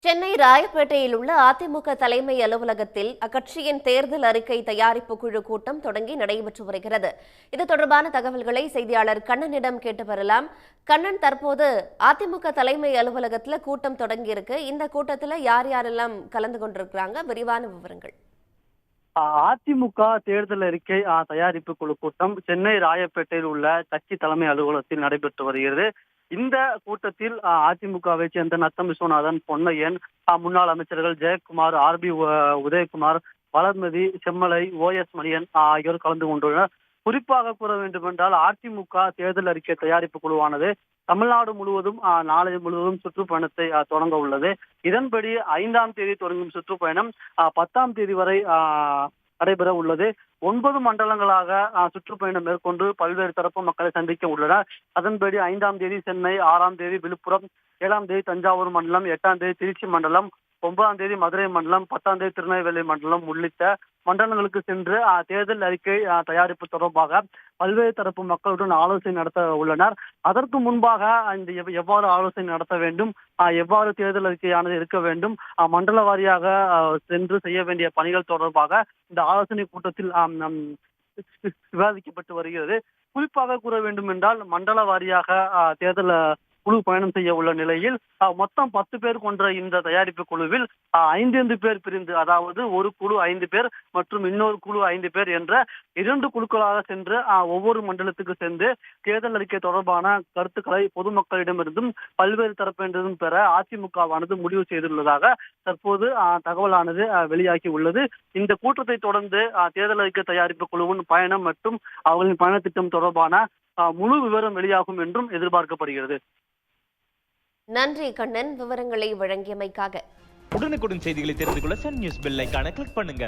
சென்னை ராயப்பேட்டையில் உள்ள அதிமுக தலைமை அலுவலகத்தில் அக்கட்சியின் தேர்தல் அறிக்கை தயாரிப்பு குழு கூட்டம் தொடங்கி நடைபெற்று வருகிறது. இது தொடர்பான தகவல்களை செய்தியாளர் கண்ணனிடம் கேட்டு பெறலாம். கண்ணன், தற்போது அதிமுக தலைமை அலுவலகத்தில் கூட்டம் தொடங்கியிருக்கு. இந்த கூட்டத்தில் யார் யாரெல்லாம் கலந்து கொண்டிருக்கிறாங்க? விரிவான விவரங்கள். அதிமுக தேர்தல் அறிக்கை தயாரிப்பு குழு கூட்டம் சென்னை ராயப்பேட்டையில் உள்ள கட்சி தலைமை அலுவலகத்தில் நடைபெற்று வருகிறது. இந்த கூட்டத்தில் அதிமுகவை சேர்ந்த நத்தம் விஸ்வநாதன், பொன்னையன், முன்னாள் அமைச்சர்கள் ஜெயக்குமார், RB உதயகுமார், வளர்மதி, செம்மலை, OS மணியன் ஆகியோர் கலந்து கொண்டுள்ளனர். குறிப்பாக கூற வேண்டும் என்றால் அதிமுக தேர்தல் அறிக்கை தயாரிப்பு குழுவானது தமிழ்நாடு முழுவதும் நாளை முழுவதும் சுற்றுப்பயணத்தை தொடங்க உள்ளது. இதன்படி 5ஆம் தேதி தொடங்கும் சுற்றுப்பயணம் 10ஆம் தேதி வரை நடைபெற உள்ளது. 9 மண்டலங்களாக சுற்றுப்பயணம் மேற்கொண்டு பல்வேறு தரப்பு மக்களை சந்திக்க உள்ளனர். அதன்படி 5ஆம் தேதி சென்னை, 6ஆம் தேதி விழுப்புரம், 7ஆம் தேதி தஞ்சாவூர் மண்டலம், 8ஆம் தேதி திருச்சி மண்டலம், 9ஆம் தேதி மதுரை மண்டலம், 10ஆம் தேதி திருநெல்வேலி மண்டலம் உள்ளிட்ட மண்டலங்களுக்கு சென்று தேர்தல் அறிக்கை தயாரிப்பு தொடர்பாக பல்வேறு தரப்பு மக்களுடன் ஆலோசனை நடத்த உள்ளனர். அதற்கு முன்பாக இந்த எவ்வாறு ஆலோசனை நடத்த வேண்டும், எவ்வாறு தேர்தல் அறிக்கையானது இருக்க வேண்டும், மண்டல வாரியாக சென்று செய்ய வேண்டிய பணிகள் தொடர்பாக இந்த ஆலோசனை கூட்டத்தில் விவாதிக்கப்பட்டு வருகிறது. குறிப்பாக கூற வேண்டும் என்றால் மண்டல வாரியாக தேர்தல் குழு பயணம் செய்ய உள்ள நிலையில் மொத்தம் 10 பேர் கொண்ட இந்த தயாரிப்பு குழுவில் 5 பேர் பிரிந்து, அதாவது ஒரு குழு 5 பேர் மற்றும் இன்னொரு குழு 5 பேர் என்ற 2 குழுக்களாக சென்று ஒவ்வொரு மண்டலத்துக்கு சென்று தேர்தல் அறிக்கை தொடர்பான கருத்துக்களை பொதுமக்களிடமிருந்தும் பல்வேறு தரப்பினரும் பெற அதிமுகவானது முடிவு செய்துள்ளதாக தற்போது தகவலானது வெளியாகி உள்ளது. இந்த கூட்டத்தை தொடர்ந்து தேர்தல் அறிக்கை தயாரிப்பு குழுவின் பயணம் மற்றும் அவர்களின் பயண திட்டம் தொடர்பான முழு விவரம் வெளியாகும் என்றும் எதிர்பார்க்கப்படுகிறது. நன்றி கண்ணன், விவரங்களை வழங்கியமைக்காக. உடனுக்குடன் செய்திகளை தெரிந்து கொள்ள சன் நியூஸ் பெல் ஐகானை கிளிக் பண்ணுங்க.